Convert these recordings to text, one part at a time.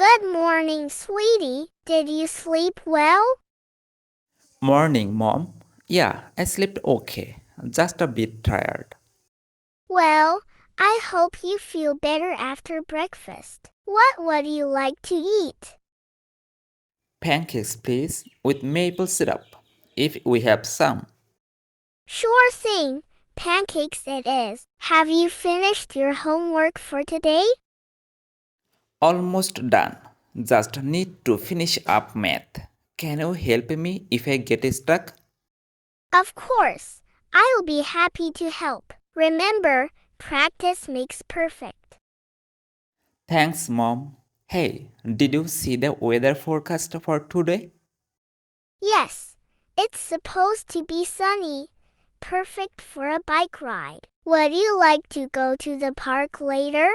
Good morning, sweetie. Did you sleep well? Morning, Mom. Yeah, I slept okay, just a bit tired. Well, I hope you feel better after breakfast. What would you like to eat? Pancakes, please, with maple syrup, if we have some. Sure thing. Pancakes it is. Have you finished your homework for today? Almost done. Just need to finish up math. Can you help me if I get stuck? Of course. I'll be happy to help. Remember, practice makes perfect. Thanks, Mom. Hey, did you see the weather forecast for today? Yes, it's supposed to be sunny. Perfect for a bike ride. Would you like to go to the park later?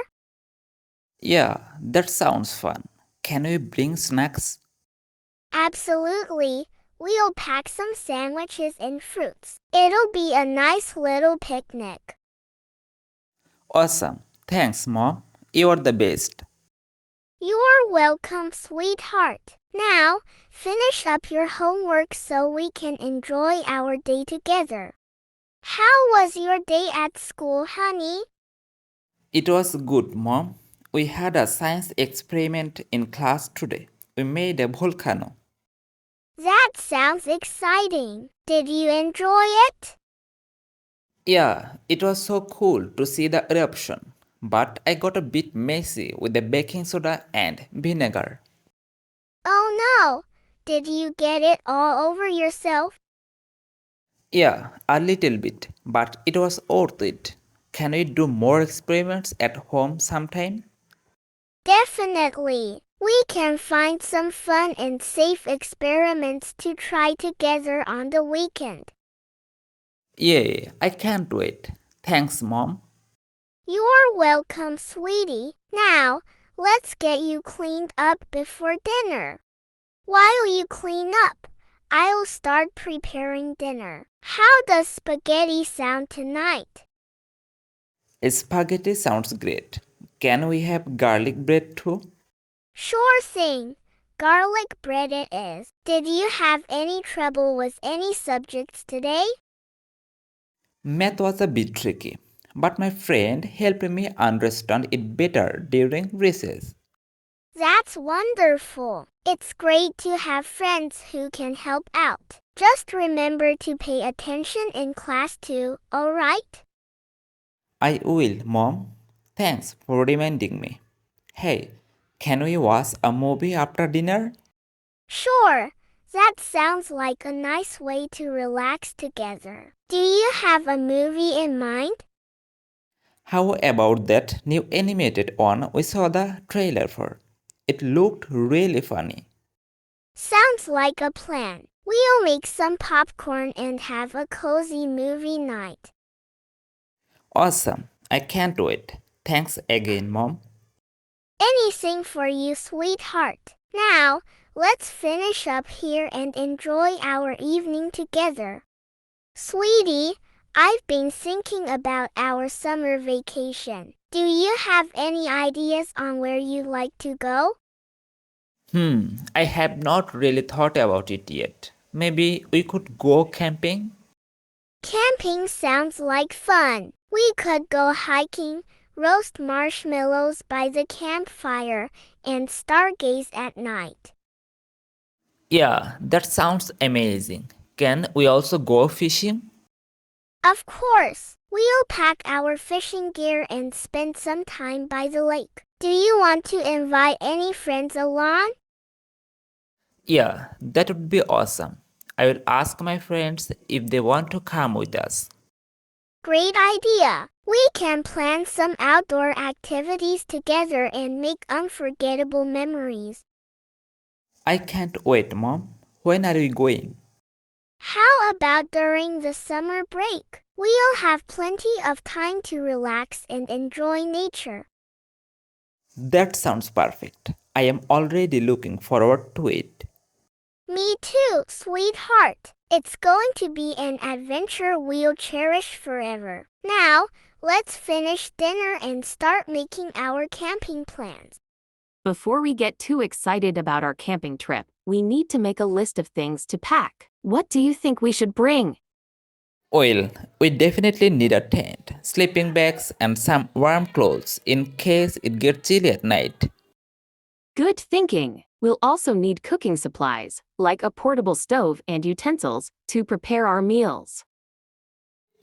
Yeah, that sounds fun. Can we bring snacks? Absolutely. We'll pack some sandwiches and fruits. It'll be a nice little picnic. Awesome. Thanks, Mom. You're the best. You're welcome, sweetheart. Now, finish up your homework so we can enjoy our day together. How was your day at school, honey? It was good, Mom. We had a science experiment in class today. We made a volcano. That sounds exciting. Did you enjoy it? Yeah, it was so cool to see the eruption. But I got a bit messy with the baking soda and vinegar. Oh no! Did you get it all over yourself? Yeah, a little bit, but it was worth it. Can we do more experiments at home sometime? Definitely. We can find some fun and safe experiments to try together on the weekend. Yeah, I can't wait. Thanks, Mom. You're welcome, sweetie. Now, let's get you cleaned up before dinner. While you clean up, I'll start preparing dinner. How does spaghetti sound tonight? Spaghetti sounds great. Can we have garlic bread too? Sure thing. Garlic bread it is. Did you have any trouble with any subjects today? Math was a bit tricky, but my friend helped me understand it better during recess. That's wonderful. It's great to have friends who can help out. Just remember to pay attention in class too, alright? I will, Mom. Thanks for reminding me. Hey, can we watch a movie after dinner? Sure. That sounds like a nice way to relax together. Do you have a movie in mind? How about that new animated one we saw the trailer for? It looked really funny. Sounds like a plan. We'll make some popcorn and have a cozy movie night. Awesome. I can't wait. Thanks again, Mom. Anything for you, sweetheart. Now, let's finish up here and enjoy our evening together. Sweetie, I've been thinking about our summer vacation. Do you have any ideas on where you'd like to go? I have not really thought about it yet. Maybe we could go camping? Camping sounds like fun. We could go hiking, roast marshmallows by the campfire, and stargaze at night. Yeah, that sounds amazing. Can we also go fishing? Of course, we'll pack our fishing gear and spend some time by the lake. Do you want to invite any friends along? Yeah, that would be awesome. I will ask my friends if they want to come with us. Great idea! We can plan some outdoor activities together and make unforgettable memories. I can't wait, Mom. When are we going? How about during the summer break? We'll have plenty of time to relax and enjoy nature. That sounds perfect. I am already looking forward to it. Me too, sweetheart. It's going to be an adventure we'll cherish forever. Now, let's finish dinner and start making our camping plans. Before we get too excited about our camping trip, we need to make a list of things to pack. What do you think we should bring? Well, we definitely need a tent, sleeping bags, and some warm clothes in case it gets chilly at night. Good thinking. We'll also need cooking supplies, like a portable stove and utensils, to prepare our meals.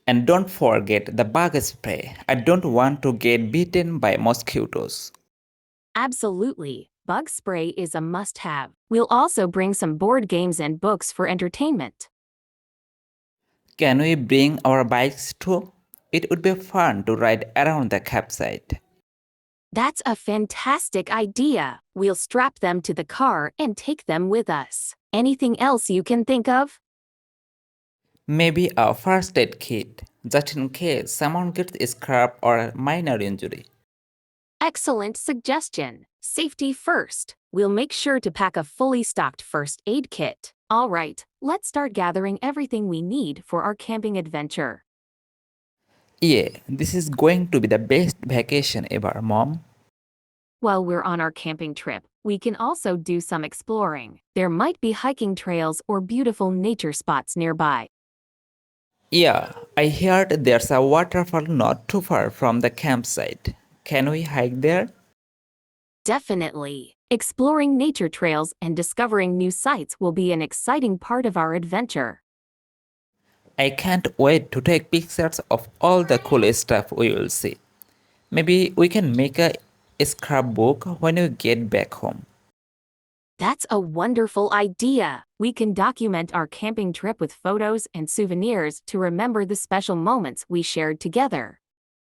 And don't forget the bug spray. I don't want to get bitten by mosquitoes. Absolutely. Bug spray is a must-have. We'll also bring some board games and books for entertainment. Can we bring our bikes too? It would be fun to ride around the campsite. That's a fantastic idea. We'll strap them to the car and take them with us. Anything else you can think of? Maybe a first aid kit, just in case someone gets a scrap or a minor injury. Excellent suggestion. Safety first. We'll make sure to pack a fully stocked first aid kit. All right, let's start gathering everything we need for our camping adventure. Yeah, this is going to be the best vacation ever, Mom. While we're on our camping trip, we can also do some exploring. There might be hiking trails or beautiful nature spots nearby. Yeah, I heard there's a waterfall not too far from the campsite. Can we hike there? Definitely. Exploring nature trails and discovering new sights will be an exciting part of our adventure. I can't wait to take pictures of all the cool stuff we will see. Maybe we can make a scrapbook when we get back home. That's a wonderful idea. We can document our camping trip with photos and souvenirs to remember the special moments we shared together.